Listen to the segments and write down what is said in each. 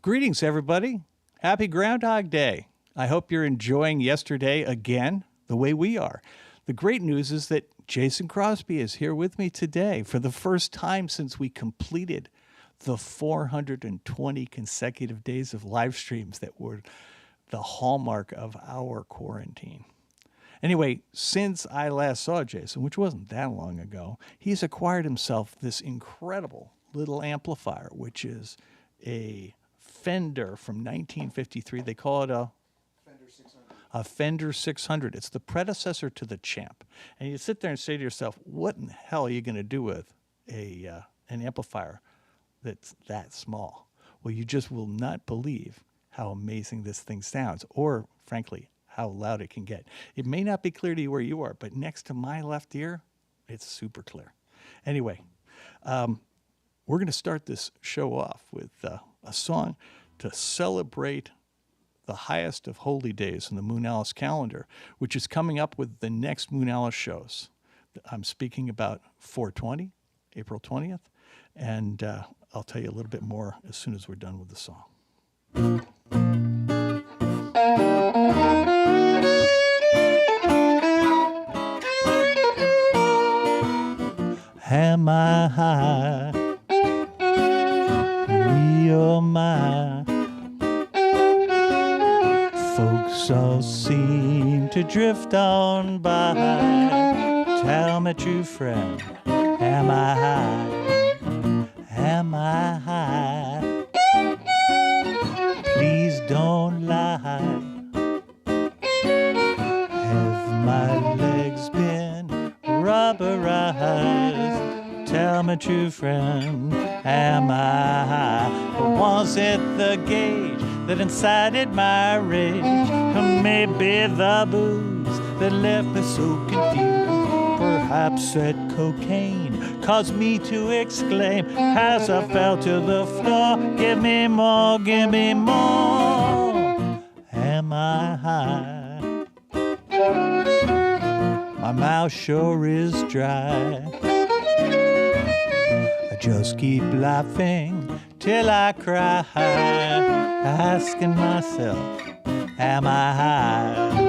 Greetings, everybody. Happy Groundhog Day. I hope you're enjoying yesterday again the way we are. The great news is that Jason Crosby is here with me today for the first time since we completed the 420 consecutive days of live streams that were the hallmark of our quarantine. Anyway, since I last saw Jason, which wasn't that long ago, he's acquired himself this incredible little amplifier, which is a Fender from 1953. They call it a Fender 600. It's the predecessor to the Champ. And you sit there and say to yourself, what in the hell are you going to do with an amplifier that's that small? Well, you just will not believe how amazing this thing sounds, or frankly, how loud it can get. It may not be clear to you where you are, but next to my left ear, it's super clear. Anyway, we're going to start this show off with a song to celebrate the highest of holy days in the Moonalice calendar, which is coming up with the next Moonalice shows. I'm speaking about 420, April 20th, and I'll tell you a little bit more as soon as we're done with the song. Am I high? You're my folks all seem to drift on by. Tell me, true friend, am I high? Am I high? Please don't lie. Have my legs been rubberized? Tell me, true friend, am I high? Or was it the gauge that incited my rage? Or maybe the booze that left me so confused? Perhaps that cocaine caused me to exclaim as I fell to the floor, give me more, give me more. Am I high? My mouth sure is dry. I just keep laughing till I cry, asking myself, am I high?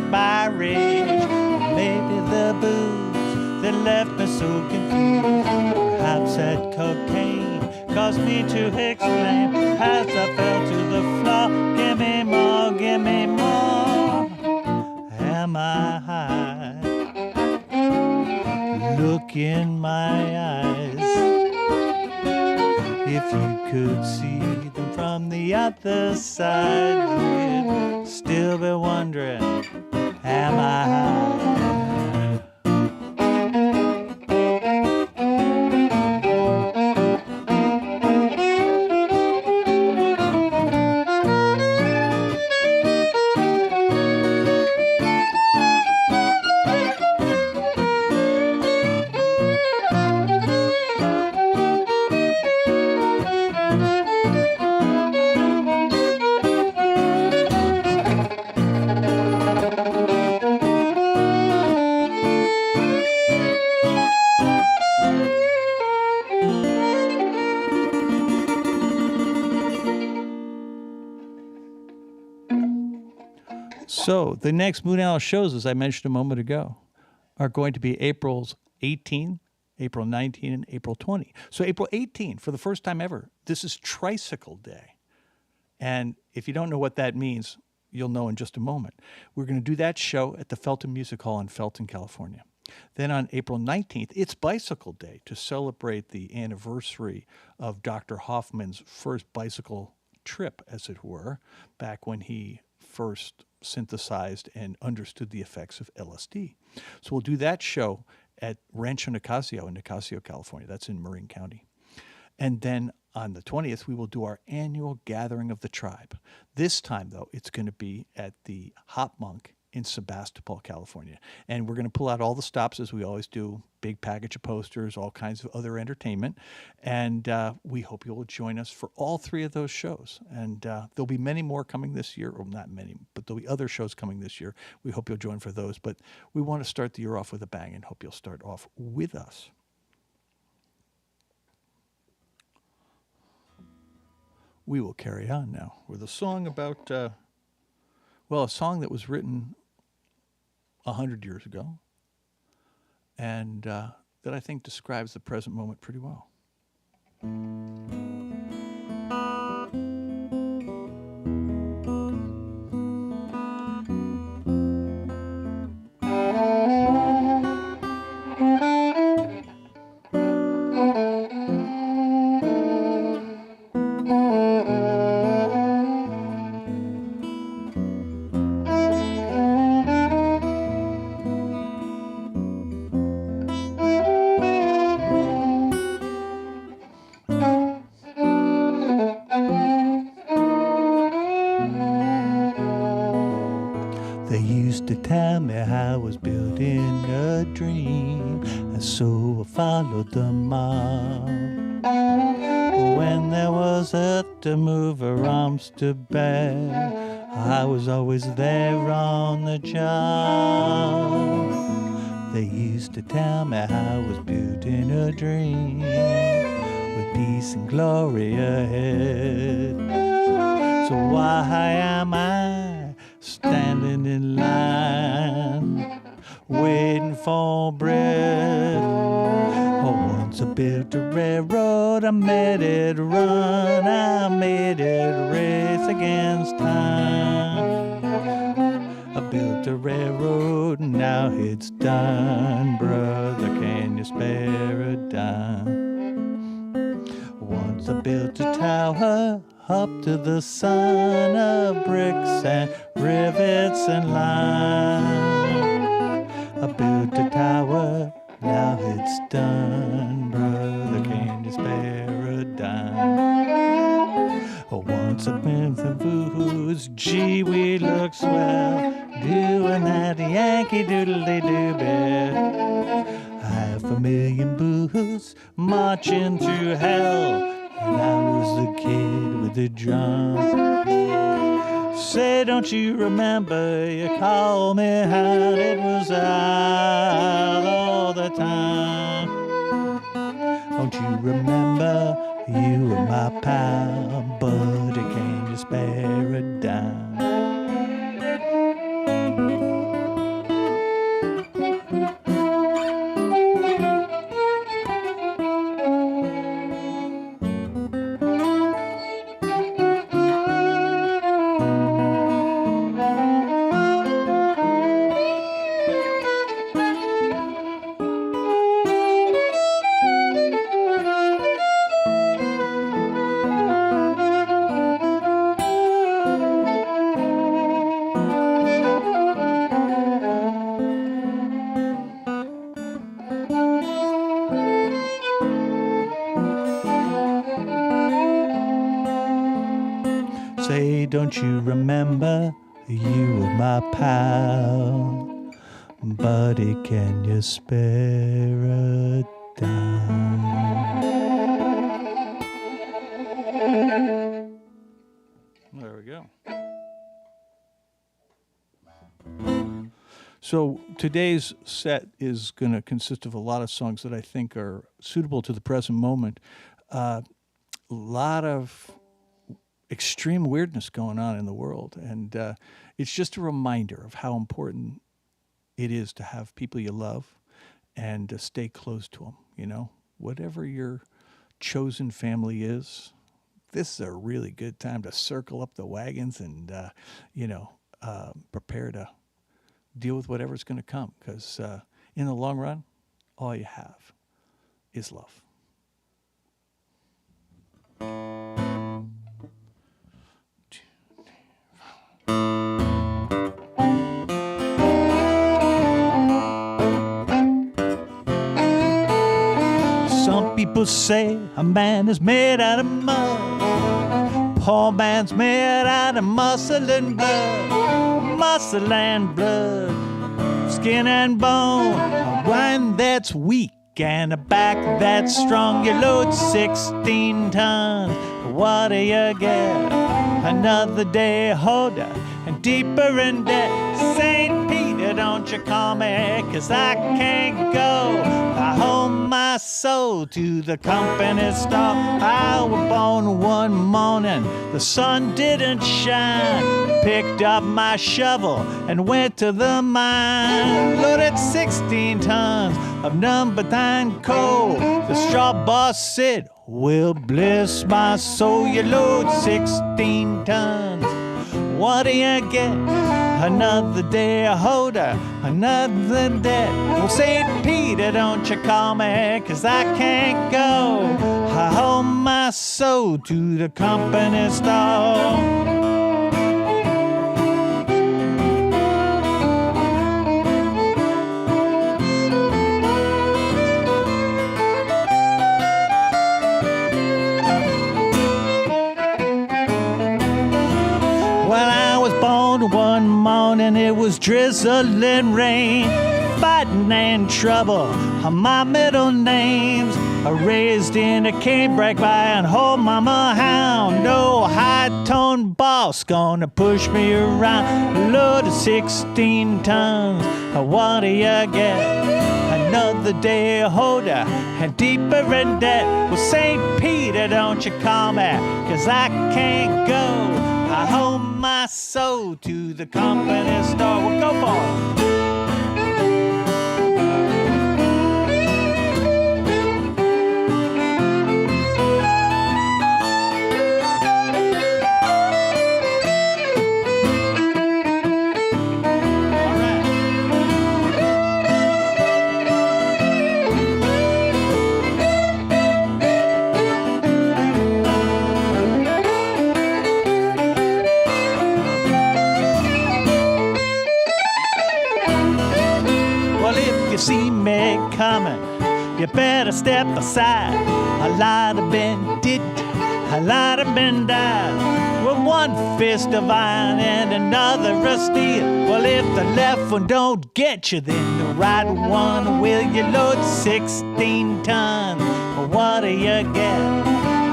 My rage, maybe the booze that left me so confused. Perhaps that cocaine caused me to exclaim as I fell to the floor, give me more, give me more. Am I high? Look in my eyes. If you could see them from the other side, you'd still be wondering, am I high? So the next Moonalice shows, as I mentioned a moment ago, are going to be April's 18, April 19, and April 20. So April 18, for the first time ever, this is Tricycle Day. And if you don't know what that means, you'll know in just a moment. We're going to do that show at the Felton Music Hall in Felton, California. Then on April 19th, it's Bicycle Day to celebrate the anniversary of Dr. Hoffman's first bicycle trip, as it were, back when he first synthesized and understood the effects of LSD. So we'll do that show at Rancho Nicasio in Nicasio, California. That's in Marin County. And then on the 20th, we will do our annual gathering of the tribe. This time, though, it's going to be at the Hop Monk in Sebastopol, California. And we're going to pull out all the stops, as we always do, big package of posters, all kinds of other entertainment. And we hope you'll join us for all three of those shows. And there'll be many more coming this year, or not many, but there'll be other shows coming this year. We hope you'll join for those. But we want to start the year off with a bang and hope you'll start off with us. We will carry on now with a song about, a song that was written 100 years ago and that I think describes the present moment pretty well. They used to tell me I was building a dream, and so I followed the mob. When there was earth to move her arms to bear, I was always there on the job. They used to tell me I was building a dream with peace and glory ahead. So why am I standing in line, waiting for bread? Oh, once I built a railroad, I made it run, I made it race against time. I built a railroad, now it's done, brother, can you spare a dime? Once I built a tower up to the sun of bricks and rivets and lime. I built a tower, now it's done, brother, can you spare a dime? Once I built the booze, gee, we look swell, doing that Yankee doodly-doo bit. 500,000 booze marching through hell, and I was the kid with the drum. Say, don't you remember you called me out? It was out all the time. Don't you remember you were my pal, buddy, can you spare a dime? Say, don't you remember you were my pal, buddy, can you spare a dime? There we go. So today's set is going to consist of a lot of songs that I think are suitable to the present moment. A lot of extreme weirdness going on in the world. And it's just a reminder of how important it is to have people you love and to stay close to them, you know, whatever your chosen family is. This is a really good time to circle up the wagons and, prepare to deal with whatever's going to come. Because in the long run, all you have is love. Some people say a man is made out of mud. Poor man's made out of muscle and blood. Muscle and blood, skin and bone. A mind that's weak and a back that's strong. You load 16 tons. What do you get? Another day older and deeper in debt. St. Peter, don't you call me, 'cause I can't go. I hold my soul to the company store. I was born one morning, the sun didn't shine. Picked up my shovel and went to the mine. Loaded 16 tons of number 9 coal. The straw boss said, well, bless my soul, you load 16 tons. What do you get? Another day older, another debt. Well, St. Peter, don't you call me, 'cause I can't go. I hold my soul to the company store. One morning it was drizzling rain. Fighting and trouble are my middle names. I raised in a canebrake by an old mama hound. No high-toned boss gonna push me around. Load of 16 tons, what do you get? Another day older and deeper in debt. Well, St. Peter, don't you call me, 'cause I can't go. I hold my soul to the company store. Well, go for it. See me coming, you better step aside. A lot have been did, a lot have been died. With one fist of iron and another of steel. Well, if the left one don't get you, then the right one will. You load 16 tons, well, what do you get?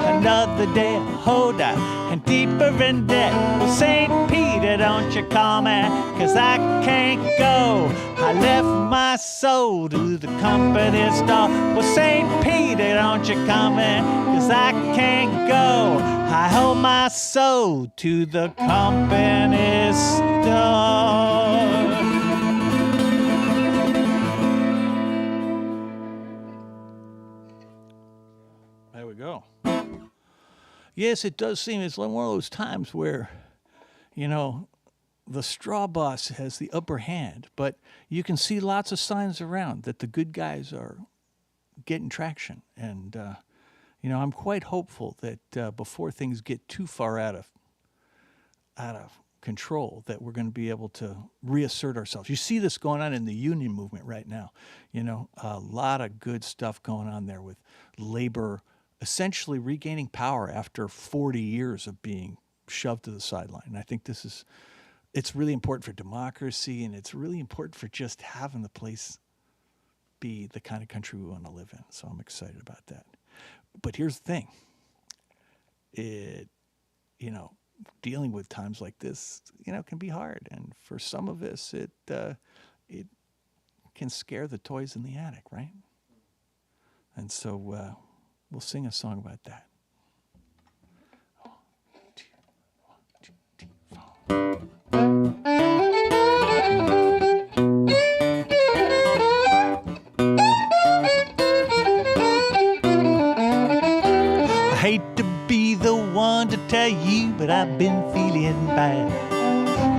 Another day older and deeper in debt. Well, St. Peter, don't you call me, 'cause I can't go. I left my soul to the company store. Well, St. Peter, don't you call me, 'cause I can't go. I hold my soul to the company store. There we go. Yes, it does seem it's one of those times where, you know, the straw boss has the upper hand, but you can see lots of signs around that the good guys are getting traction. And, I'm quite hopeful that before things get too far out of control, that we're going to be able to reassert ourselves. You see this going on in the union movement right now. You know, a lot of good stuff going on there with labor essentially regaining power after 40 years of being shoved to the sideline. And I think it's really important for democracy, and it's really important for just having the place be the kind of country we want to live in. So I'm excited about that. But here's the thing. Dealing with times like this, can be hard. And for some of us, it can scare the toys in the attic, right? And so we'll sing a song about that. 1, 2, I hate to be the one to tell you, but I've been feeling bad.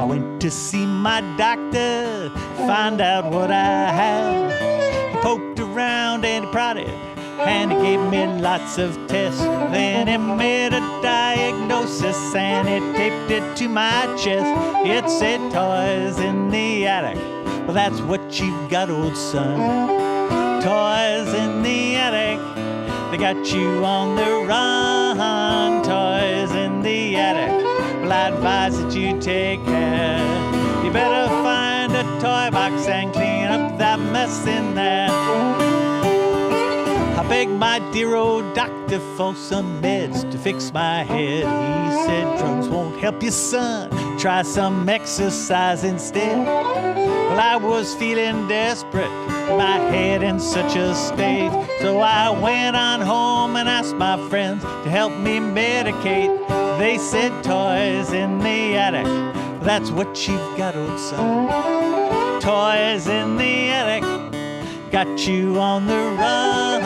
I went to see my doctor, find out what I had. He poked around and he prodded, and he gave me lots of tests. Then he made a diagnosis and he taped it to my chest. It said toys in the attic. Well, that's what you've got, old son. Toys in the attic. They got you on the run. Toys in the attic. Well, I advise that you take care. You better find a toy box and clean up that mess in there. I begged my dear old doctor for some meds to fix my head. He said drugs won't help you, son. Try some exercise instead. Well, I was feeling desperate, my head in such a state. So I went on home and asked my friends to help me medicate. They said toys in the attic. Well, that's what you've got, old son. Toys in the attic. Got you on the run.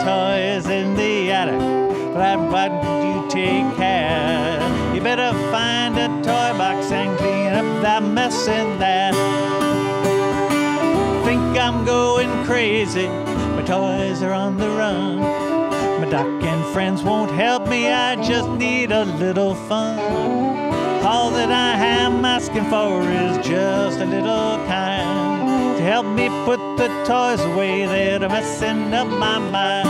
Toys in the attic. Well, why don't you take care? You better find a toy box and clean up that mess in there. Think I'm going crazy, my toys are on the run. My doc and friends won't help me, I just need a little fun. All that I am asking for is just a little time to help me put the toys away that are messing up my mind.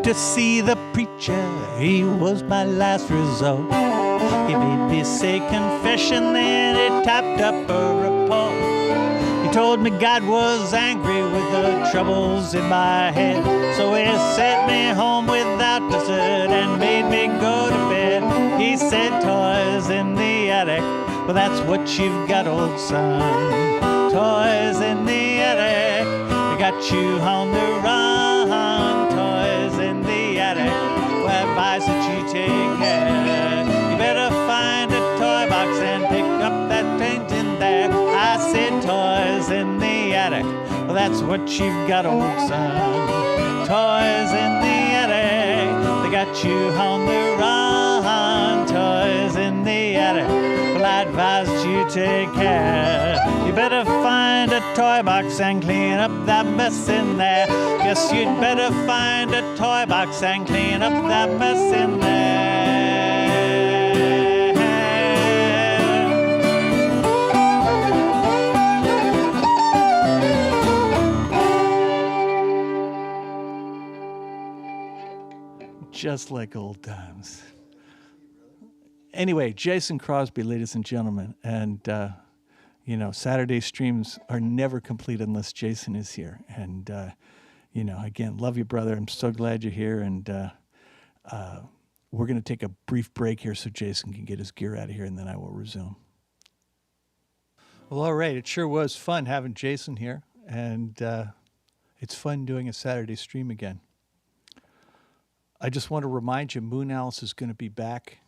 To see the preacher, he was my last resort. He made me say confession, then he typed up a report. He told me God was angry with the troubles in my head, so he sent me home without dessert and made me go to bed. He said toys in the attic. Well, that's what you've got, old son. Toys in the attic. They got you on the run. Toys in the attic. Well, I advise that you take care. You better find a toy box and pick up that paint in there. I said toys in the attic. Well, that's what you've got, old son. Toys in the attic. They got you on the run. Toys in the attic. Well, I advise that you take care. You better find a toy box and clean up that mess in there. Yes, you'd better find a toy box and clean up that mess in there. Just like old times. Anyway, Jason Crosby, ladies and gentlemen, and you know, Saturday streams are never complete unless Jason is here. And you know, again, love you, brother. I'm so glad you're here. And we're going to take a brief break here so Jason can get his gear out of here, and then I will resume. Well, all right. It sure was fun having Jason here, and it's fun doing a Saturday stream again. I just want to remind you, Moonalice is going to be back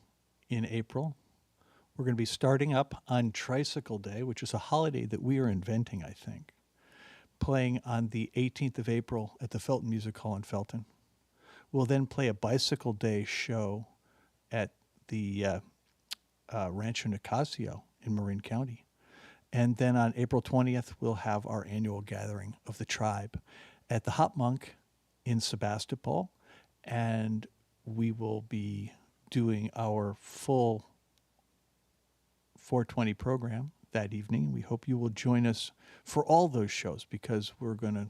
in April. We're going to be starting up on Tricycle Day, which is a holiday that we are inventing, I think, playing on the 18th of April at the Felton Music Hall in Felton. We'll then play a Bicycle Day show at the Rancho Nicasio in Marin County. And then on April 20th, we'll have our annual gathering of the tribe at the Hop Monk in Sebastopol. And we will be doing our full 420 program that evening. We hope you will join us for all those shows because we're going to,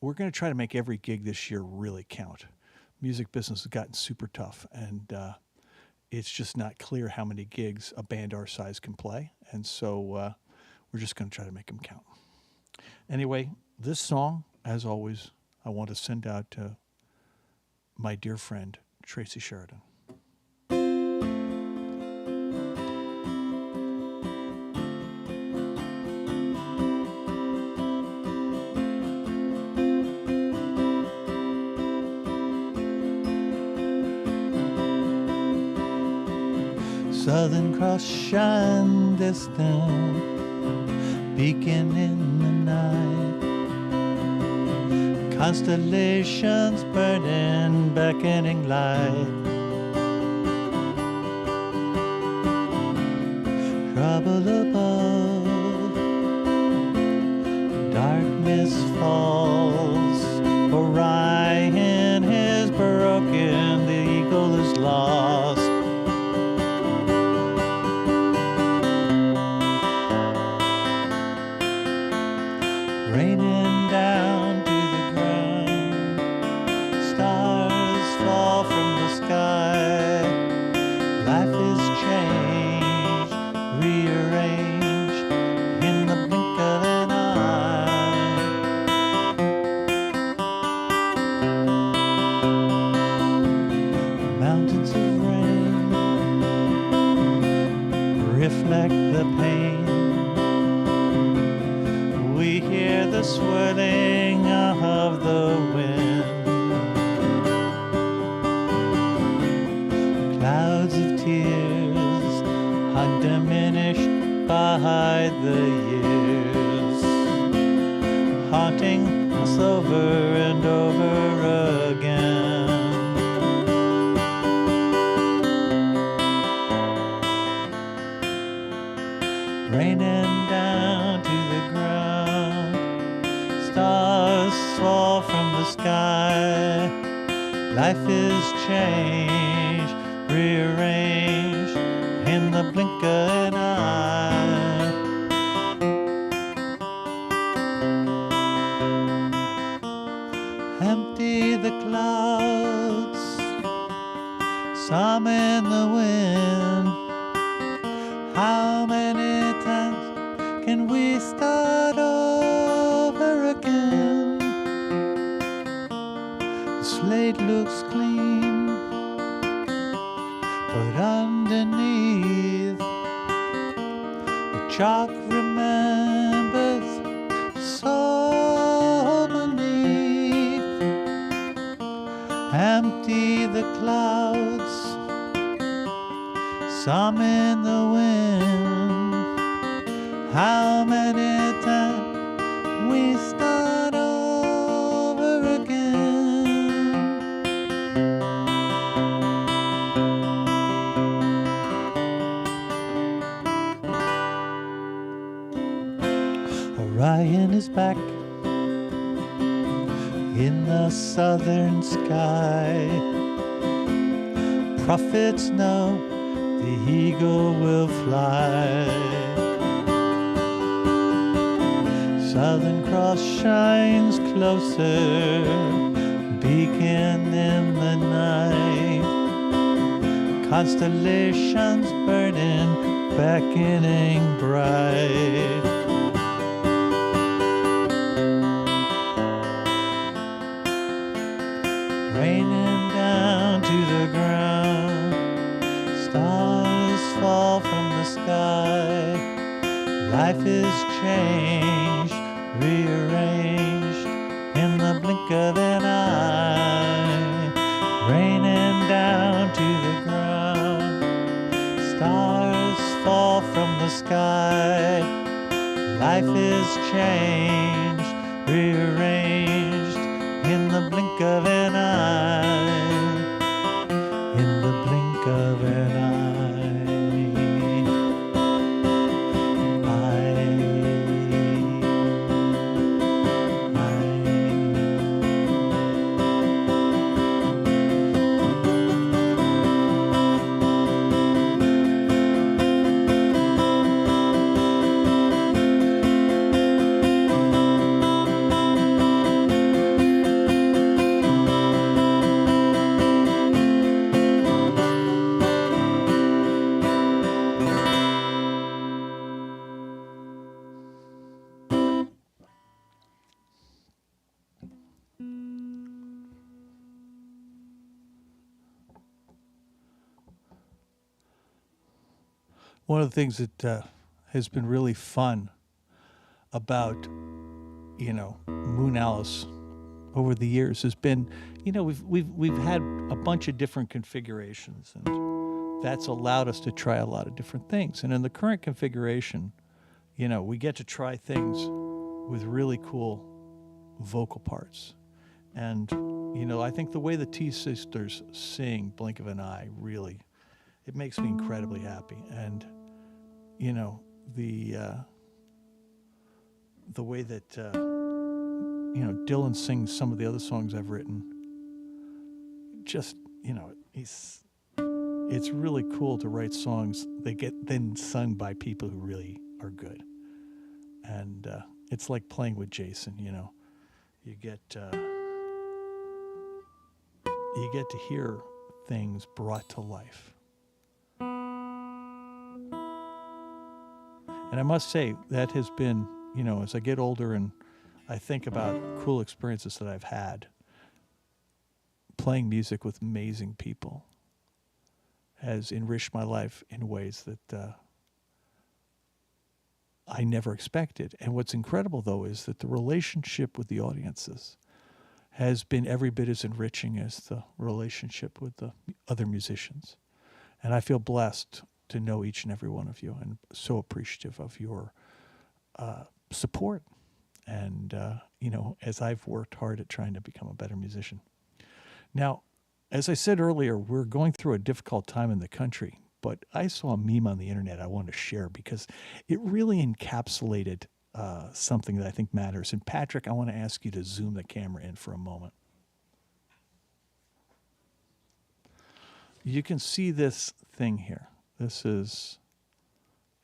we're going to try to make every gig this year really count. Music business has gotten super tough, and it's just not clear how many gigs a band our size can play. And so we're just going to try to make them count. Anyway, this song, as always, I want to send out to my dear friend, Tracy Sheridan. Southern Cross shine distant, beacon in the night. Constellations burning, beckoning light. Trouble above, darkness falls. Orion is broken, the eagle is lost. Raining down to the ground, stars fall from the sky. Life is changed, rearranged in the blink of an eye. Mountains of rain reflect the pain. We hear the swirling of the wind. Clouds of tears, undiminished by the years, haunting us over and over again. Raining down to the ground, stars fall from the sky. Life is changed, rearranged in the blink of an eye. Empty the clouds, some in the wind. How many times can we start over again? The slate looks clean, but underneath the chalk remembers so beneath. Empty the clouds, some in the wind. How many times we start over again? Orion is back in the southern sky. Prophets know the eagle will fly. Southern Cross shines closer, beacon in the night. Constellations burning, beckoning bright. Raining down to the ground, stars fall from the sky. Life is changed, rearranged in the blink of an eye. Raining down to the ground, stars fall from the sky. Life is changed, rearranged in the blink of an eye. In the blink of an eye. One of the things that has been really fun about, Moonalice over the years has been, we've had a bunch of different configurations, and that's allowed us to try a lot of different things. And in the current configuration, we get to try things with really cool vocal parts. And, I think the way the T Sisters sing Blink of an Eye really, it makes me incredibly happy. And, the way that, Dylan sings some of the other songs I've written, just, it's really cool to write songs that get then sung by people who really are good. And it's like playing with Jason, you get to hear things brought to life. And I must say, that has been, as I get older and I think about cool experiences that I've had, playing music with amazing people has enriched my life in ways that I never expected. And what's incredible, though, is that the relationship with the audiences has been every bit as enriching as the relationship with the other musicians. And I feel blessed to know each and every one of you, and so appreciative of your support. And, as I've worked hard at trying to become a better musician. Now, as I said earlier, we're going through a difficult time in the country, but I saw a meme on the internet I want to share because it really encapsulated something that I think matters. And Patrick, I want to ask you to zoom the camera in for a moment. You can see this thing here. This is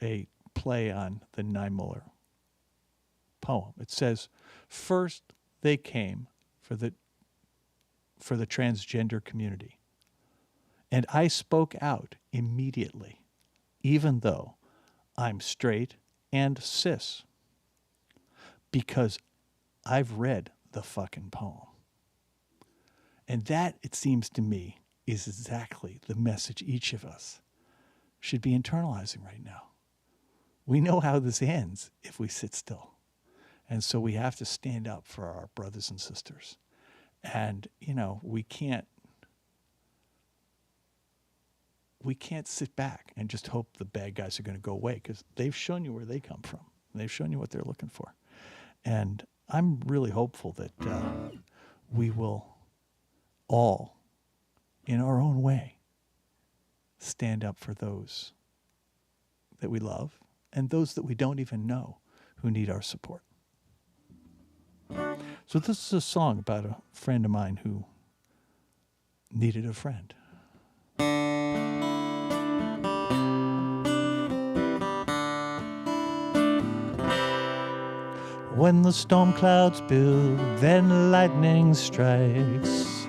a play on the Niemöller poem. It says, "First they came for the transgender community, and I spoke out immediately, even though I'm straight and cis, because I've read the fucking poem." And that, it seems to me, is exactly the message each of us should be internalizing right now. We know how this ends if we sit still. And so we have to stand up for our brothers and sisters. And, we can't sit back and just hope the bad guys are going to go away, because they've shown you where they come from. They've shown you what they're looking for. And I'm really hopeful that we will all, in our own way, stand up for those that we love and those that we don't even know who need our support. So this is a song about a friend of mine who needed a friend. When the storm clouds build, then lightning strikes,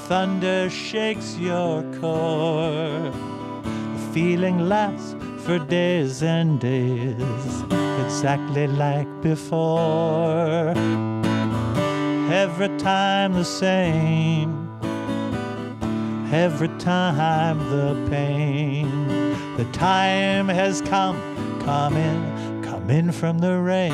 thunder shakes your core. The feeling lasts for days and days, exactly like before. Every time the same, every time the pain. The time has come in from the rain.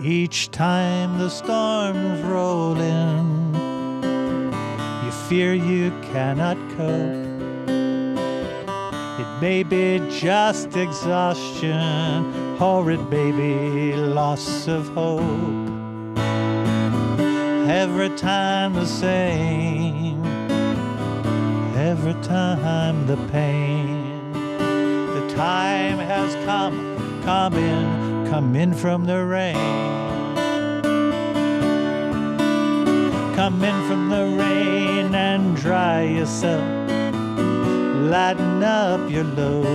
Each time the storms roll in, you fear you cannot cope. It may be just exhaustion, or it may be loss of hope. Every time the same, every time the pain. The time has come in from the rain. Come in from the rain and dry yourself, lighten up your load.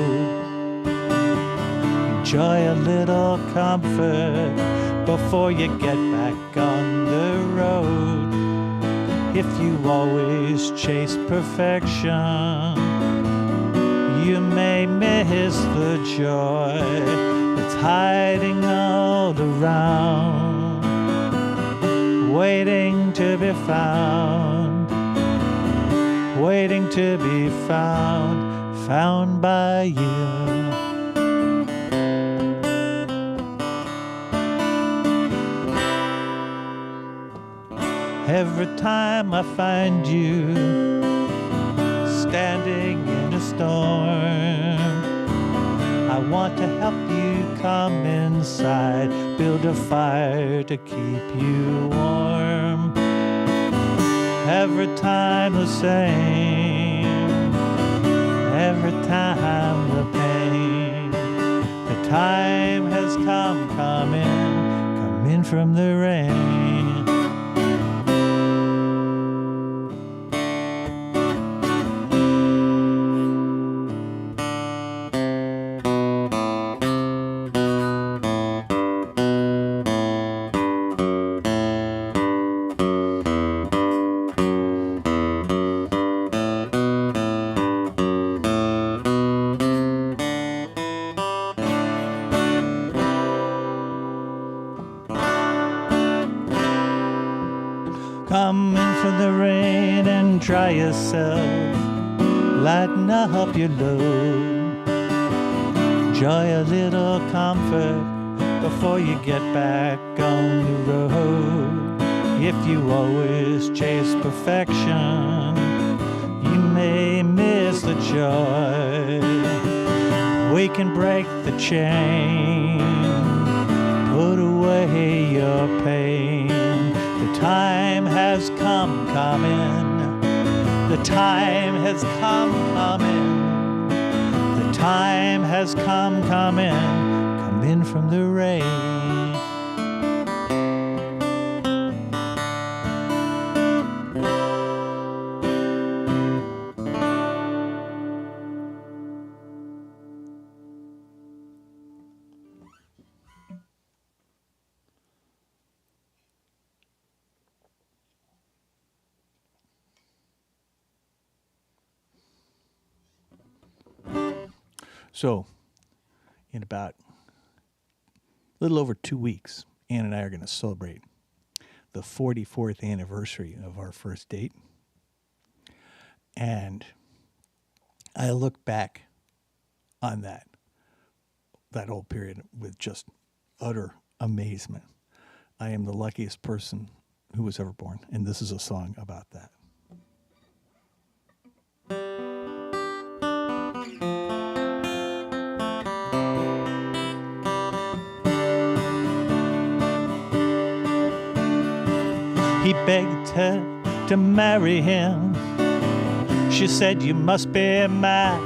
Enjoy a little comfort before you get back on the road. If you always chase perfection, you may miss the joy that's hiding all around, waiting to be found. waiting to be found by you. Every time I find you standing in a storm, I want to help you come inside, build a fire to keep you warm. Every time the same, every time the pain. The time has come in from the rain. Come in from the rain and dry yourself, lighten up your load. Enjoy a little comfort before you get back on the road. If you always chase perfection, you may miss the joy. We can break the chain, put away your pain. The time has come in. The time has come in. The time has come in from the rain. So, in about a little over 2 weeks, Ann and I are going to celebrate the 44th anniversary of our first date. And I look back on that whole period with just utter amazement. I am the luckiest person who was ever born, and this is a song about that. He begged her to marry him. She said, "You must be mad."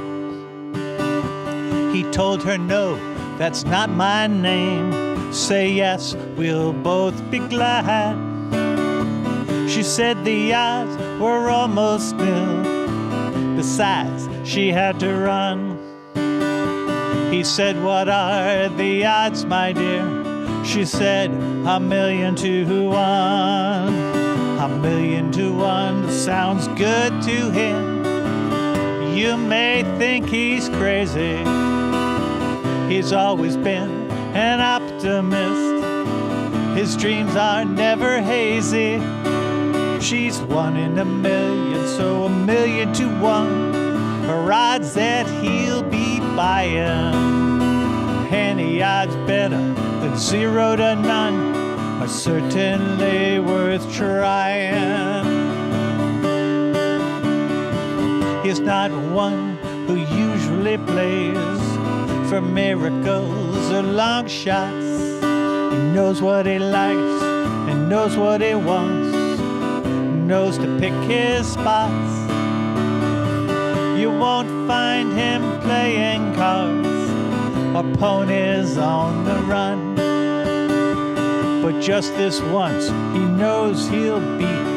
He told her, "No, that's not my name. Say yes, we'll both be glad." She said the odds were almost nil. Besides, she had to run. He said, "What are the odds, my dear?" She said, 1,000,000 to 1. 1,000,000 to 1 sounds good to him. You may think he's crazy. He's always been an optimist. His dreams are never hazy. She's 1 in 1,000,000, so 1,000,000 to 1 are odds that he'll be buying. Any odds better than 0 to none are certainly worth trying. He's not one who usually plays for miracles or long shots. He knows what he likes and knows what he wants, knows to pick his spots. You won't find him playing cards or ponies on the run. But just this once, he knows he'll beat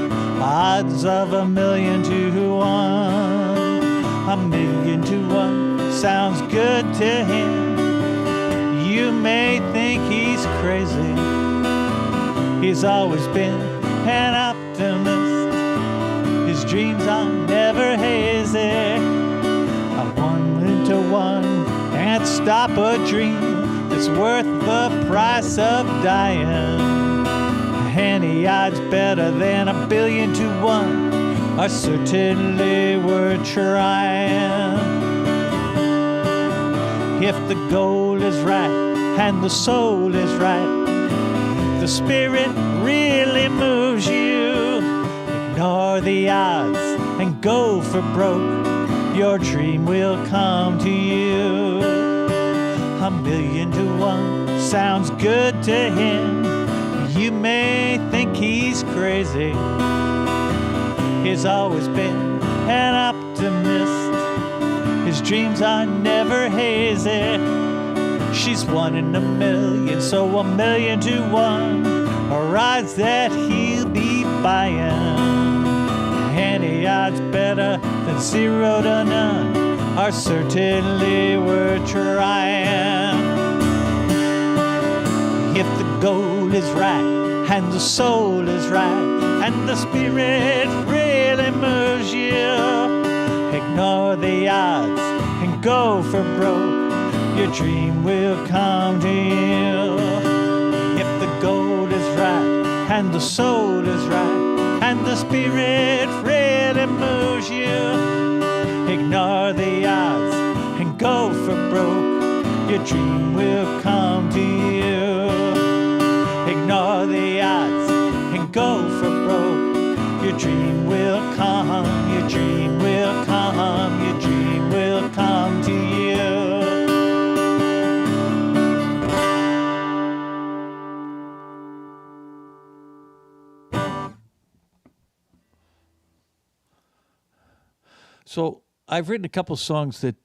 odds of 1,000,000 to 1. 1,000,000 to 1 sounds good to him. You may think he's crazy. He's always been an optimist. His dreams are never hazy. 1 to 1 can't stop a dream that's worth the price of dying. Any odds better than 1,000,000,000 to 1 are certainly worth trying. If the goal is right and the soul is right, the spirit really moves you. Ignore the odds and go for broke. Your dream will come to you. 1,000,000 to 1 sounds good to him. You may think he's crazy. He's always been an optimist. His dreams are never hazy. She's 1 in 1,000,000, so 1,000,000 to 1 are odds that he'll be buying. Any odds better than 0 to none are certainly worth trying. If the goal is right and the soul is right and the spirit really moves you, ignore the odds and go for broke. Your dream will come to you. If the goal is right and the soul is right and the spirit really moves you, ignore the odds and go for broke. Your dream will come to you. Ignore the odds and go for broke. Your dream will come, your dream will come, your dream will come to you. So I've written a couple songs that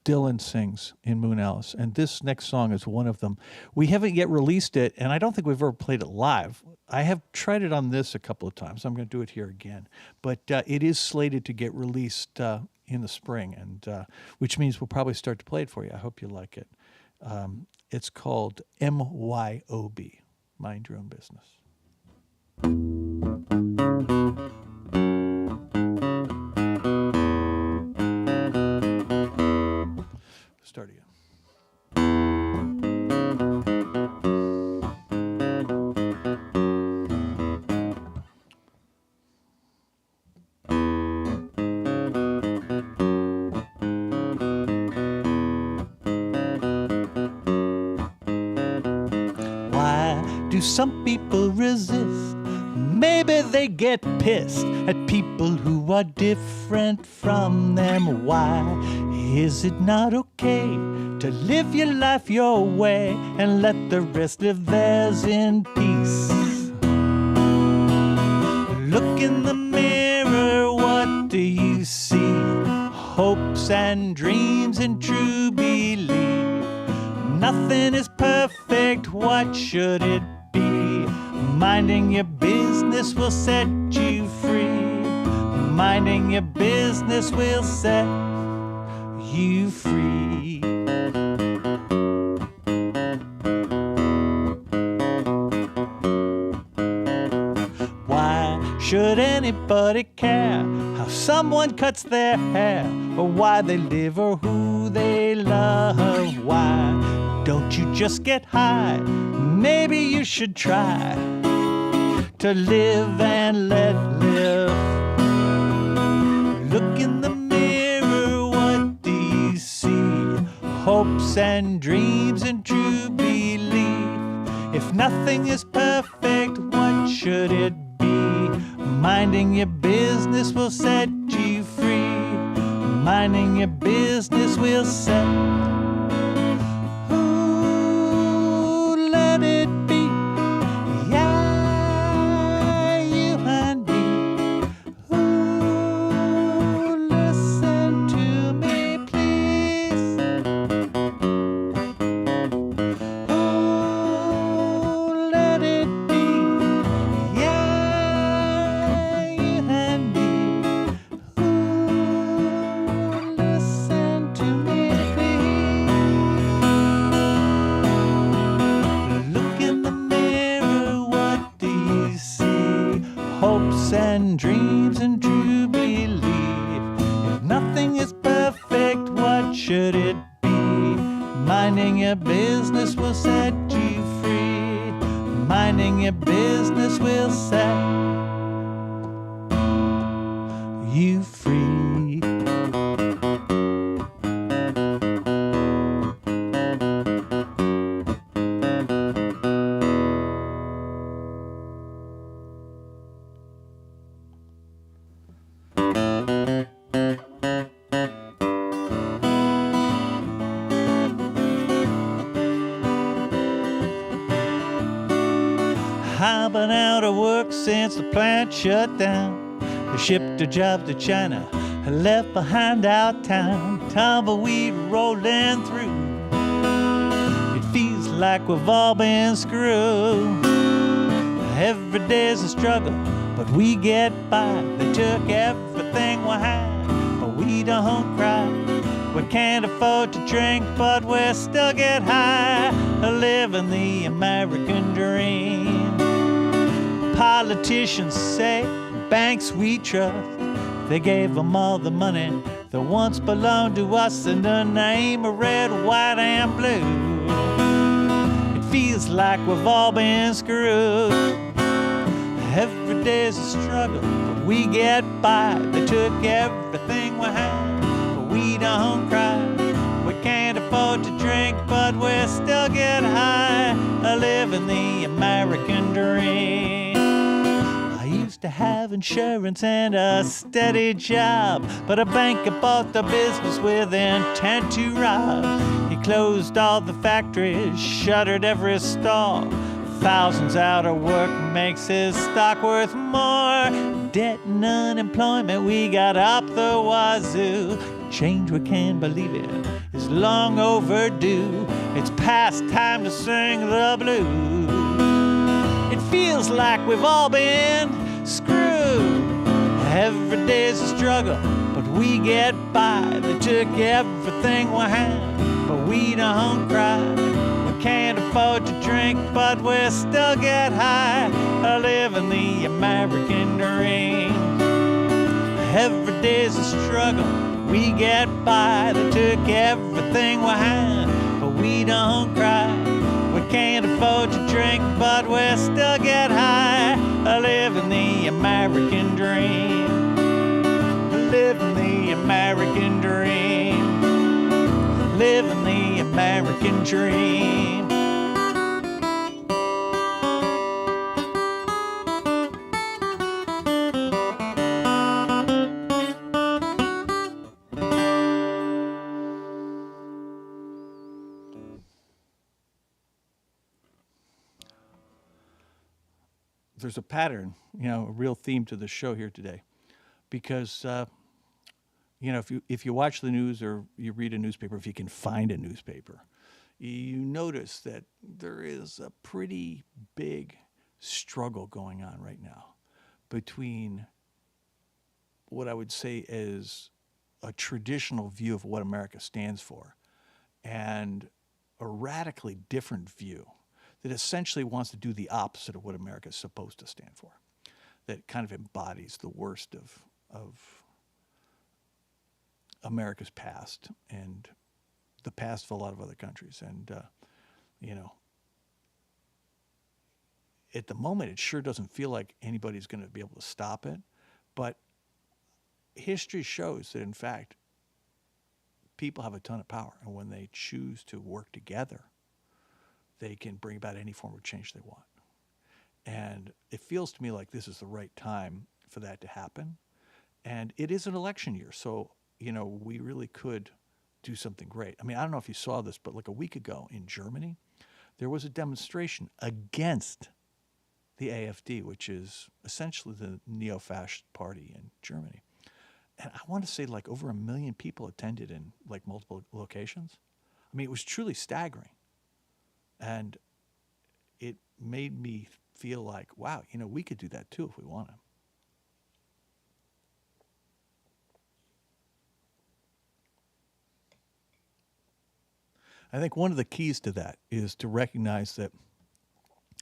Dylan sings in Moonalice, and this next song is one of them. We haven't yet released it, and I don't think we've ever played it live. I have tried it on this a couple of times. I'm going to do it here again. But it is slated to get released in the spring, and which means we'll probably start to play it for you. I hope you like it. It's called MYOB, Mind Your Own Business. Start again. Why do some people resist? Maybe they get pissed at people who are different from them. Why is it not okay to live your life your way and let the rest live theirs in peace? Look in the mirror, what do you see? Hopes and dreams and true belief. Nothing is perfect, what should it be? Minding your business will set you free. Minding your business will set you free. Why should anybody care how someone cuts their hair, or why they live, or who they love? Why don't you just get high? Maybe you should try to live and let live. Look in the mirror, what do you see? Hopes and dreams and true belief. If nothing is perfect, what should it be? Minding your business will set you free. Minding your business will set. Ooh, let it be. Yeah, you and me. Ooh, listen to me, please. Ooh, let it be. Yeah, you and me. Ooh, listen to me, please. Look in the mirror, what do you see? Hopes and dreams and true belief. If nothing is perfect, what should it be? Minding your business will set you free. Minding your business will set I've been out of work since the plant shut down. They shipped a job to China, left behind our town. Tumbleweed rolling through. It feels like we've all been screwed. Every day's a struggle, but we get by. They took everything we had, but we don't cry. We can't afford to drink, but we still get high. Living the American dream. Politicians say, banks we trust. They gave them all the money that once belonged to us in the name of red, white, and blue. It feels like we've all been screwed. Every day's a struggle, but we get by. They took everything we had, but we don't cry. We can't afford to drink, but we still get high. Living the American dream. I used to have insurance and a steady job, but a banker bought the business with intent to rob. He closed all the factories, shuttered every store. Thousands out of work makes his stock worth more. Debt and unemployment, we got up the wazoo. Change, we can't believe it, is long overdue. It's past time to sing the blues. It feels like we've all been screwed. Every day's a struggle, but we get by. They took everything we had, but we don't cry. Can't afford to drink, but we still get high. Living the American dream. Every day's a struggle, we get by. They took everything we had, but we don't cry. We can't afford to drink, but we still get high. Living the American dream. Living the American dream. Living the American dream. There's a pattern, a real theme to the show here today, because if you watch the news or you read a newspaper, if you can find a newspaper, you notice that there is a pretty big struggle going on right now between what I would say is a traditional view of what America stands for and a radically different view that essentially wants to do the opposite of what America is supposed to stand for, that kind of embodies the worst of America's past and the past of a lot of other countries. And, at the moment, it sure doesn't feel like anybody's going to be able to stop it. But history shows that, in fact, people have a ton of power. And when they choose to work together, they can bring about any form of change they want. And it feels to me like this is the right time for that to happen. And it is an election year, so we really could do something great. I mean, I don't know if you saw this, but like a week ago in Germany, there was a demonstration against the AfD, which is essentially the neo-fascist party in Germany. And I want to say like over 1 million people attended in like multiple locations. I mean, it was truly staggering. And it made me feel like, wow, we could do that too if we wanted. I think one of the keys to that is to recognize that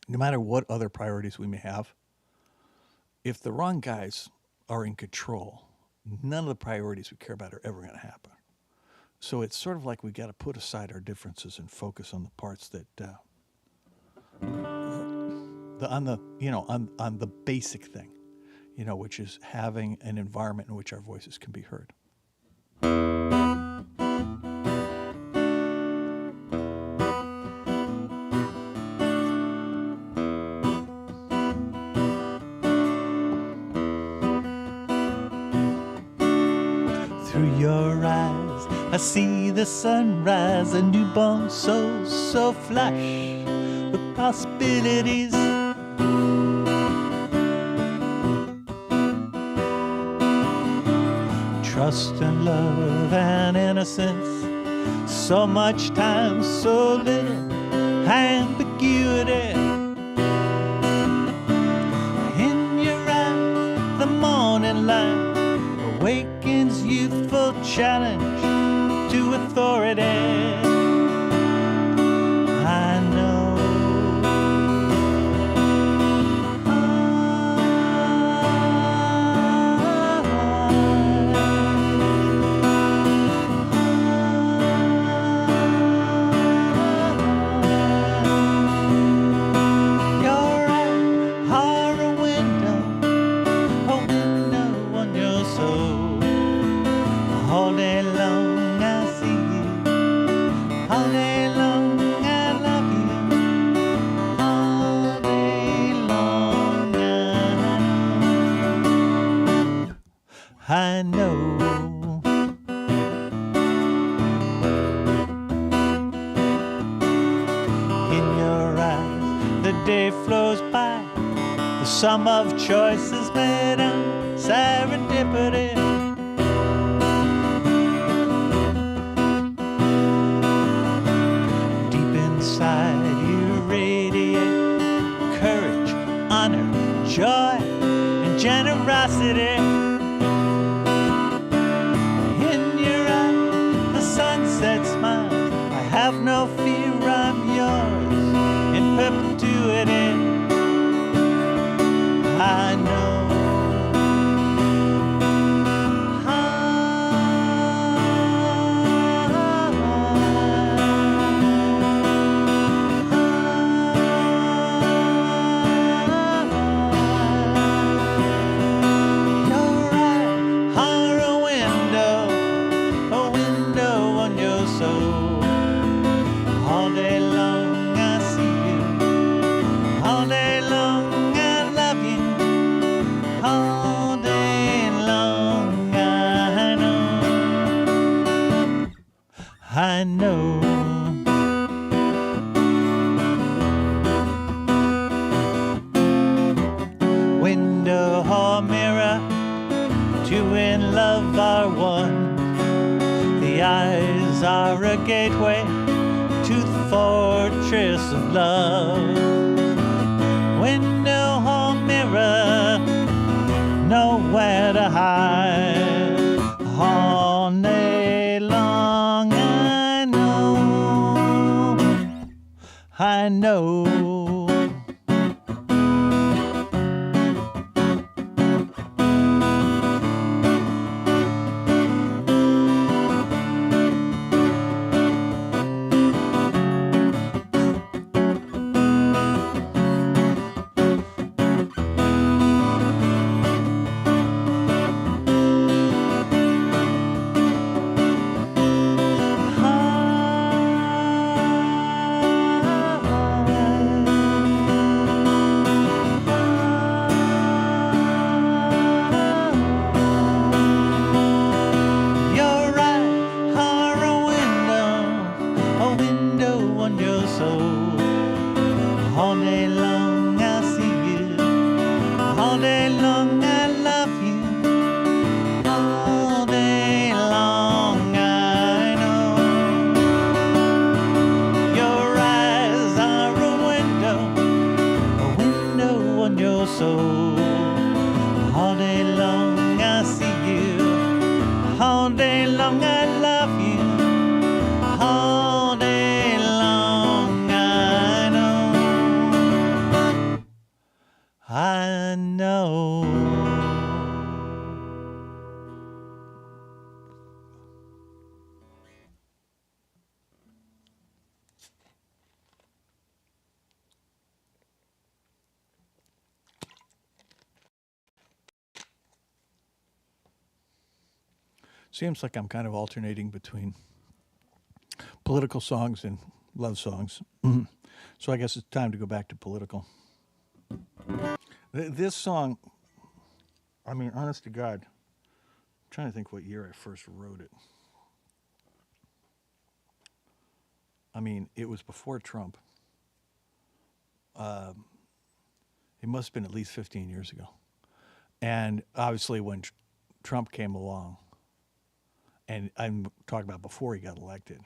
no matter what other priorities we may have, if the wrong guys are in control, none of the priorities we care about are ever going to happen. So it's sort of like we got to put aside our differences and focus on the parts that on the basic thing, which is having an environment in which our voices can be heard. Through your eyes, I see the sunrise, a newborn soul so flush with possibilities. trust and love and innocence, so much time, so little ambiguity. In your eyes, the morning light awakens youthful challenge to authority. I know. I know. In your eyes, the day flows by. The sum of choices made on serendipity. Deep inside you radiate courage, honor, joy, and generosity. Smiles, I have no fear, I'm yours in perpetuity. I know. I know. Window or mirror, two in love are one. The eyes are a gateway to the fortress of love. Window or mirror, nowhere to hide. All day long I know. All day long I see you. All day long I love you. All day long I know. Your eyes are a window on your soul. All day long I see you. All day long I love you. All day long I know. I know. Seems like I'm kind of alternating between political songs and love songs. So I guess it's time to go back to political. This song, I mean, honest to God, I'm trying to think what year I first wrote it. I mean, it was before Trump. It must have been at least 15 years ago. And obviously when Trump came along, And I'm talking about before he got elected.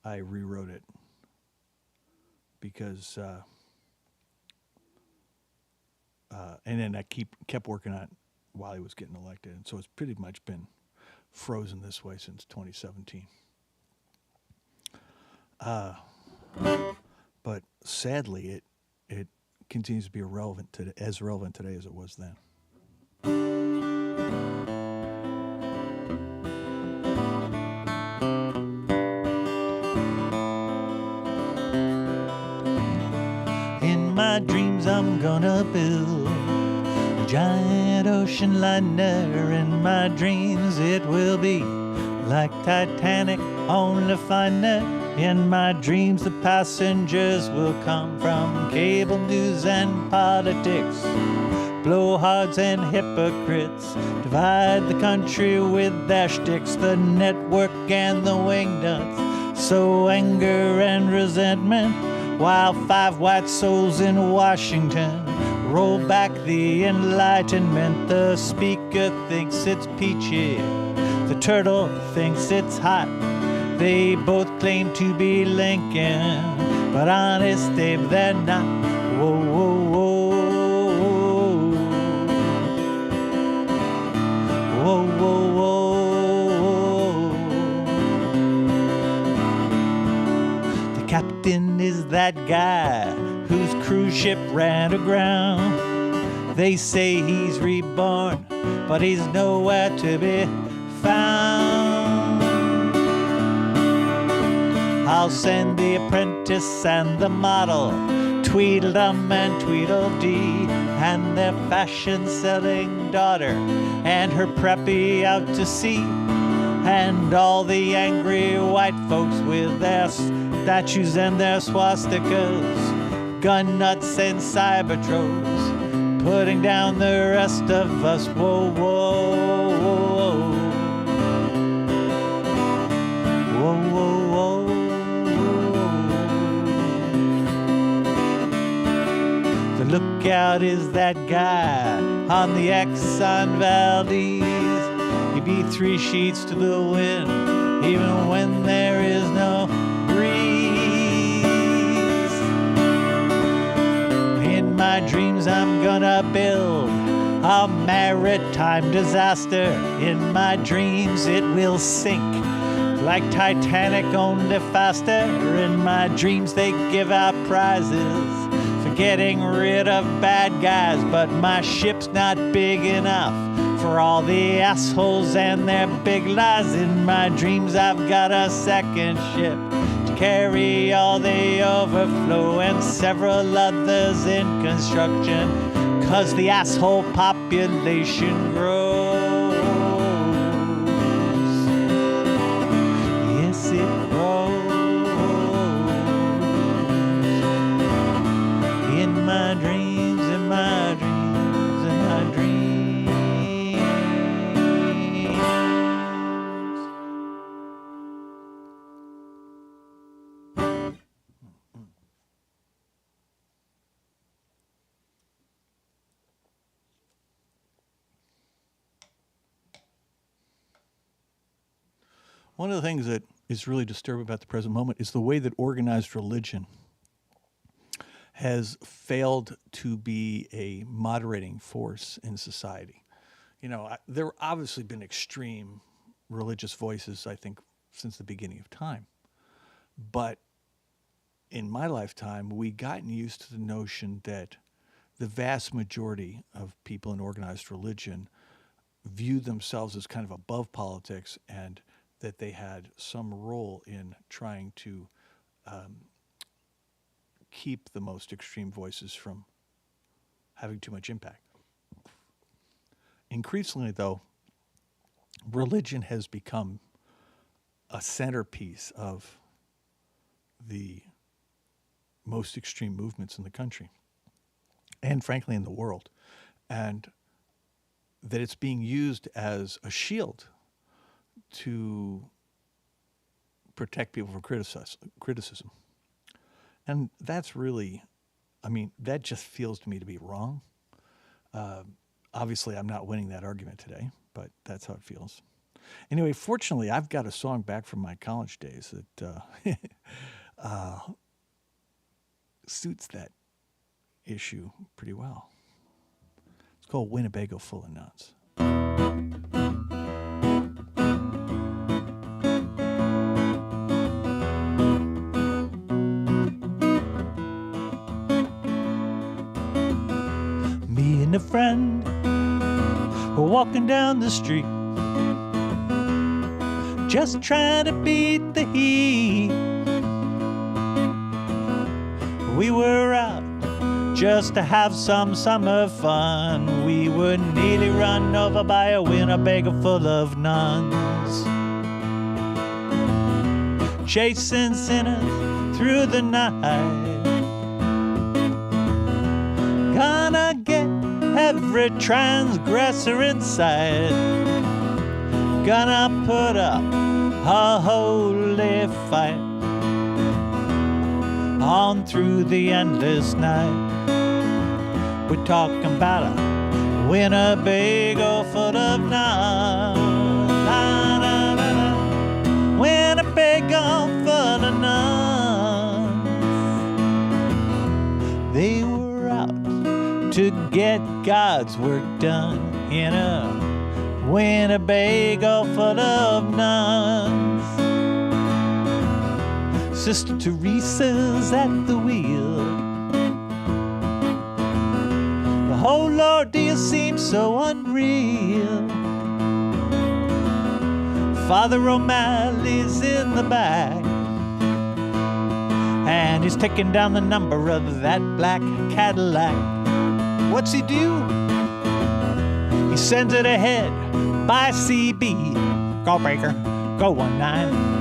I rewrote it because, and then I kept working on it while he was getting elected. And so it's pretty much been frozen this way since 2017. But sadly, it continues to be as relevant today as it was then. In my dreams, I'm gonna build a giant ocean liner. In my dreams, it will be like Titanic, only finer. In my dreams, the passengers will come from cable news and politics, blowhards and hypocrites, divide the country with their shticks, the network and the wingnuts, sow anger and resentment, while 5 white souls in Washington roll back the Enlightenment. The speaker thinks it's peachy, the turtle thinks it's hot. They both claim to be Lincoln, but honest, Dave, they're not. Whoa, whoa, whoa. Whoa, whoa, whoa. The captain is that guy whose cruise ship ran aground. They say he's reborn, but he's nowhere to be found. I'll send the apprentice and the model, Tweedledum and Tweedledee, and their fashion-selling daughter and her preppy out to sea, and all the angry white folks with their statues and their swastikas, gun nuts and cybertros, putting down the rest of us. Whoa, whoa, whoa. Whoa, whoa, whoa. The lookout is that guy on the Exxon Valdez. He be 3 sheets to the wind, even when there is no breeze. In my dreams, I'm gonna build a maritime disaster. In my dreams, it will sink like Titanic, only faster. In my dreams, they give out prizes for getting rid of bad guys, but my ship's not big enough for all the assholes and their big lies. In my dreams, I've got a second ship to carry all the overflow and several others in construction, 'cause the asshole population grows. Yes, it grows. In my dreams, in my dreams, in my dreams. One of the things that is really disturbing about the present moment is the way that organized religion has failed to be a moderating force in society. You know, there have obviously been extreme religious voices, I think, since the beginning of time. But in my lifetime, we've gotten used to the notion that the vast majority of people in organized religion view themselves as kind of above politics, and that they had some role in trying to keep the most extreme voices from having too much impact. Increasingly, though, religion has become a centerpiece of the most extreme movements in the country and, frankly, in the world. And that it's being used as a shield to protect people from criticism. And that's really, I mean, that just feels to me to be wrong. Obviously, I'm not winning that argument today, but that's how it feels. Anyway, fortunately, I've got a song back from my college days that suits that issue pretty well. It's called Winnebago Full of Nuts. Me and a friend were walking down the street, just trying to beat the heat. We were out just to have some summer fun. We were nearly run over by a Winnebago full of nuns, chasing sinners through the night. Gonna get every transgressor inside. Gonna put up a holy fight on through the endless night. We're talking about a Winnebago full of nuns. La, la, la, la. Winnebago full of nuns. They were out to get God's work done in a Winnebago full of nuns. Sister Teresa's at the wheel. The whole ordeal seems so unreal. Father O'Malley's in the back, and he's taking down the number of that black Cadillac. What's he do? He sends it ahead by CB. Go Baker, go 19.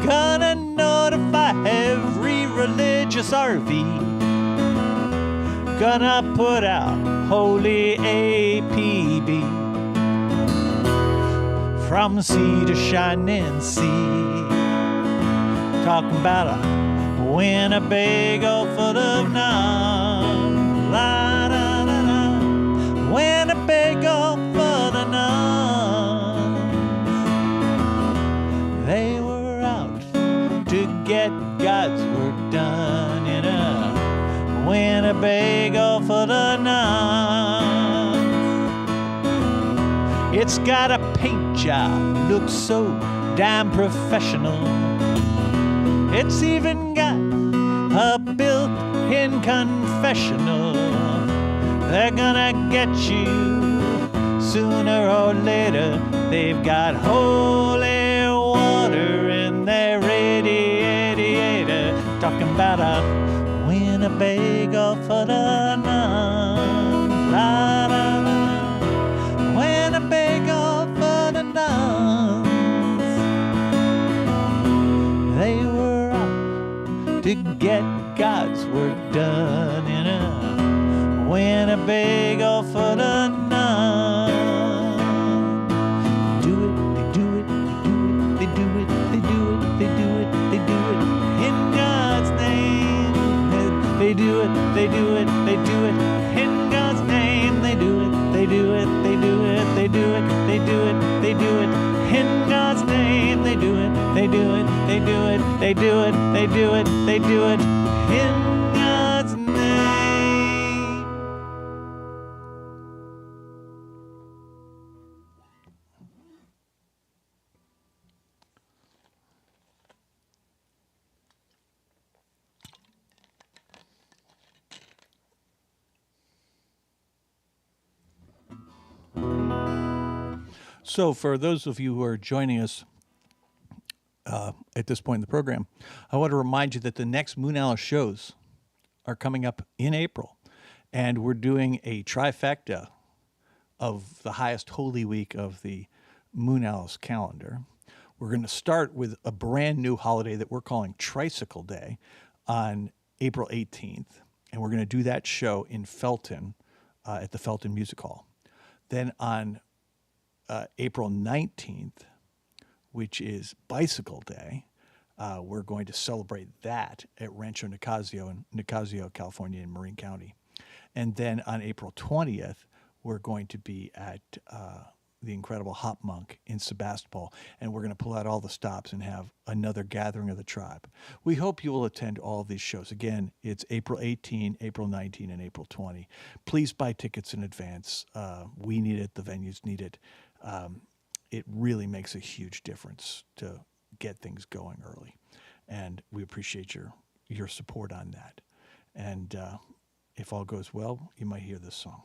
Gonna notify every religious RV. Gonna put out holy APB from sea to shining sea. Talking about a Winnebago full of nuns. La, da, da, da. Winnebago full of nuns. They were out to get God's work done in a Winnebago full of nuns. It's got a paint job, looks so damn professional. It's even got a built-in confessional. They're gonna get you sooner or later. They've got holy water in their radiator. Talking about a Winnebago full of nuns. La, la, la. Winnebago full of nuns. They were out to get God's work done in a Winnebago full of nuns. Do it, they do it, they do it, they do it, they do it, they do it, they do it in God's name. They do it, they do it, they do it in God's name. They do it, they do it, they do it, they do it, they do it, they do it in God's name. They do it, they do it, they do it, they do it, they do it, they do it in God's name. So for those of you who are joining us at this point in the program, I want to remind you that the next Moonalice shows are coming up in April, and we're doing a trifecta of the highest Holy Week of the Moonalice calendar. We're going to start with a brand new holiday that we're calling Tricycle Day on April 18th, and we're going to do that show in Felton at the Felton Music Hall. Then on April 19th, which is Bicycle Day, we're going to celebrate that at Rancho Nicasio in Nicasio, California in Marin County. And then on April 20th, we're going to be at the incredible Hop Monk in Sebastopol, and we're going to pull out all the stops and have another gathering of the tribe. We hope you will attend all of these shows. Again, it's April 18, April 19, and April 20. Please buy tickets in advance. We need it. The venues need it. It really makes a huge difference to get things going early, and we appreciate your support on that. And if all goes well, you might hear this song.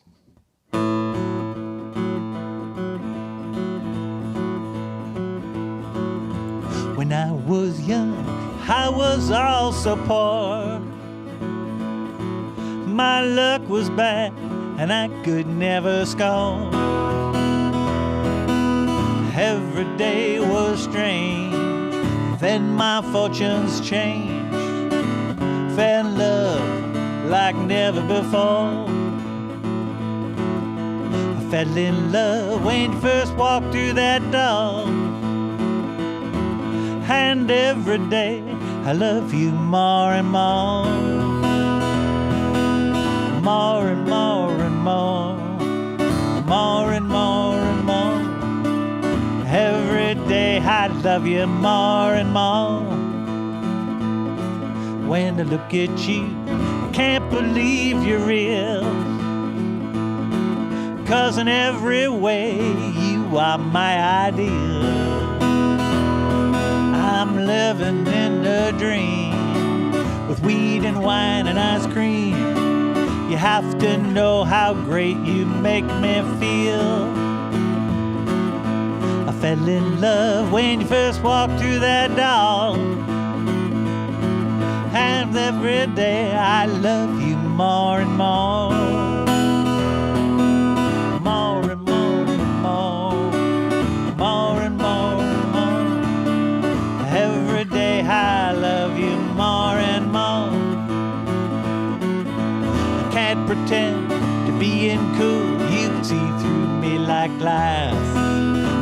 When I was young, I was also poor. My luck was bad, and I could never score. Every day was strange, then my fortunes changed. Fell in love like never before. I fell in love when you first walked through that door. And every day I love you more and more. More and more and more. More and more and more. Every day I love you more and more. When I look at you, I can't believe you're real. 'Cause in every way you are my ideal. I'm living in a dream with weed and wine and ice cream. You have to know how great you make me feel. I fell in love when you first walked through that door. And every day I love you more and more. More and more and more. More and more and more. Every day I love you more and more. I can't pretend to be cool. You can see through me like glass.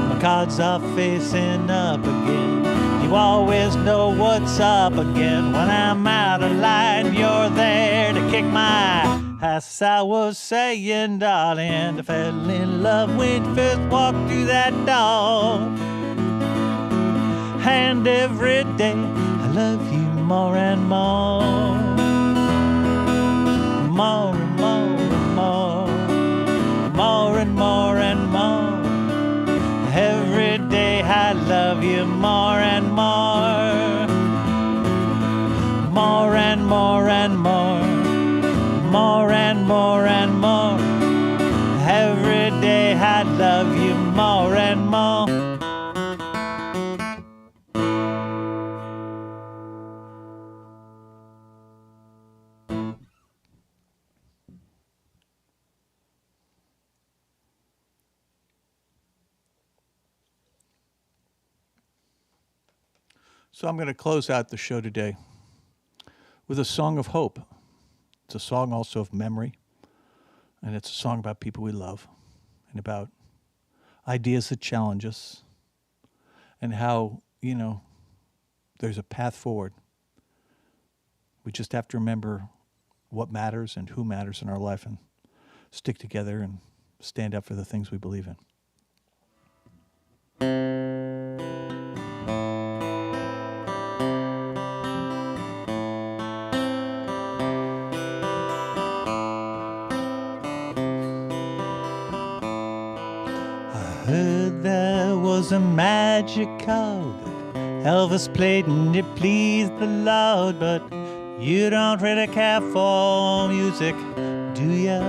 My cards are facing up again. You always know what's up again. When I'm out of line, you're there to kick my ass. I was saying, darling, I fell in love when you first walked through that door. And every day I love you more and more. More and more and more. More and more and more. Every day I love you more and more. More and more and more. More and more and more. Every day I love you more and more. So I'm going to close out the show today with a song of hope. It's a song also of memory, and it's a song about people we love and about ideas that challenge us and how, there's a path forward. We just have to remember what matters and who matters in our life and stick together and stand up for the things we believe in. Heard there was a magic chord that Elvis played and it pleased the Lord, but you don't really care for music, do ya?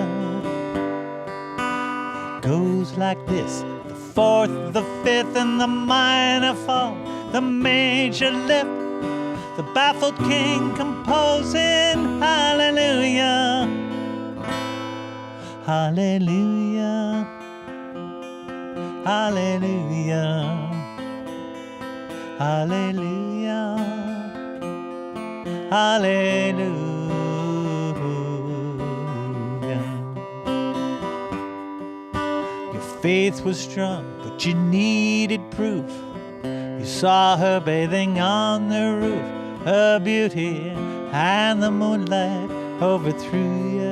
It goes like this: the fourth, the fifth, and the minor fall, the major lift, the baffled king composing hallelujah, hallelujah. Hallelujah, hallelujah, hallelujah. Your faith was strong, but you needed proof. You saw her bathing on the roof, her beauty and the moonlight overthrew you.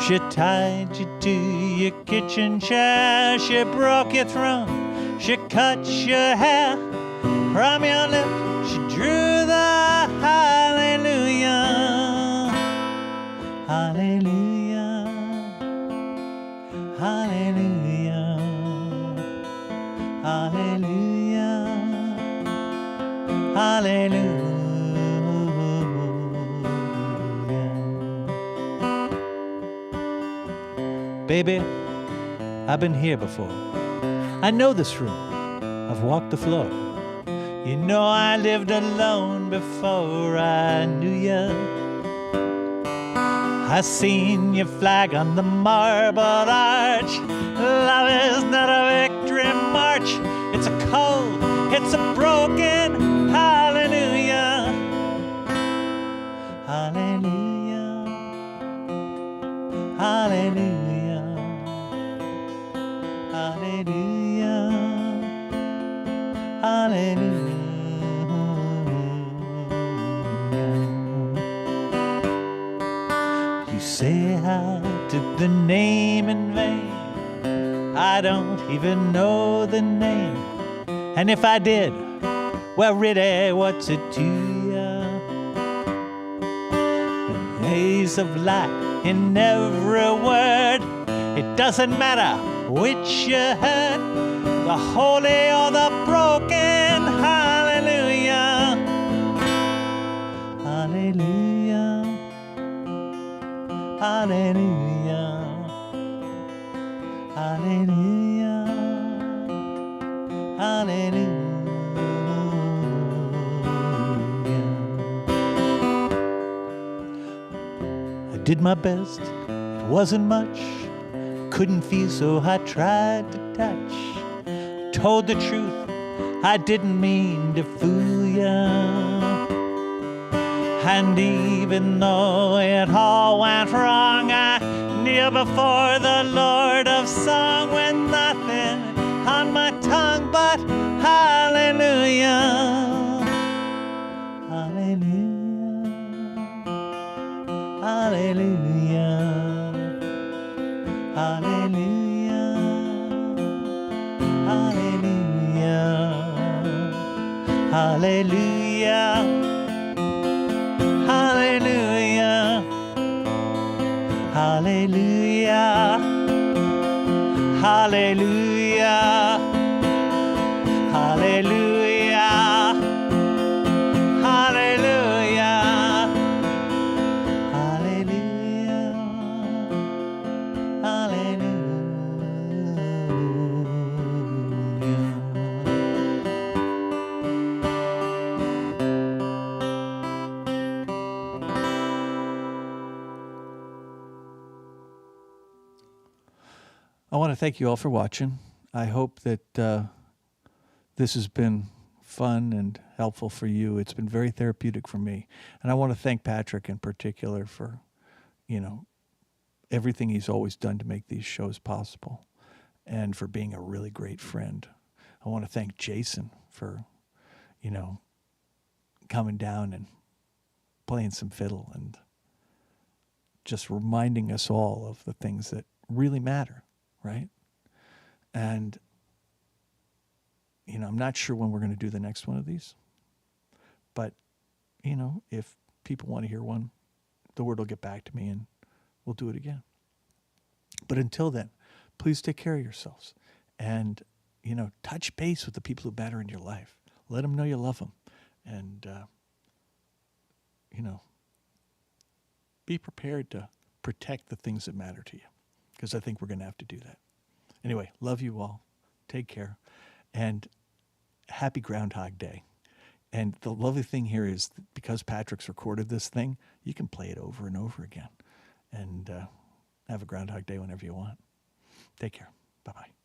She tied you to your kitchen chair. She broke your throne. She cut your hair. From your lips she drew the hallelujah. Hallelujah. Hallelujah. Hallelujah. Hallelujah. Baby, I've been here before. I know this room. I've walked the floor. You know I lived alone before I knew ya. I seen your flag on the marble arch. Love is not a victory march. It's a cold, it's a broken hallelujah. Hallelujah. Hallelujah. Hallelujah. Hallelujah. You say I took the name in vain. I don't even know the name. And if I did, well, really, what's it to ya? An haze of light in every word. It doesn't matter which you heard, the holy or the broken. Hallelujah. Hallelujah. Hallelujah. Hallelujah. Hallelujah. I did my best. It wasn't much. Couldn't feel, so I tried to touch. Told the truth, I didn't mean to fool ya. And even though it all went wrong, I knew before the Lord of Song with nothing on my tongue but hallelujah. Hallelujah. Hallelujah. Hallelujah. Hallelujah. Hallelujah. Hallelujah. Hallelujah. Hallelujah. Hallelujah. Hallelujah. Hallelujah. Hallelujah. I want to thank you all for watching. I hope that this has been fun and helpful for you. It's been very therapeutic for me. And I want to thank Patrick in particular for, everything he's always done to make these shows possible and for being a really great friend. I want to thank Jason for, coming down and playing some fiddle and just reminding us all of the things that really matter, right? And, I'm not sure when we're going to do the next one of these, but, if people want to hear one, the word will get back to me and we'll do it again. But until then, please take care of yourselves and, touch base with the people who matter in your life. Let them know you love them and, be prepared to protect the things that matter to you, because I think we're going to have to do that. Anyway, love you all. Take care. And happy Groundhog Day. And the lovely thing here is that because Patrick's recorded this thing, you can play it over and over again and have a Groundhog Day whenever you want. Take care. Bye-bye.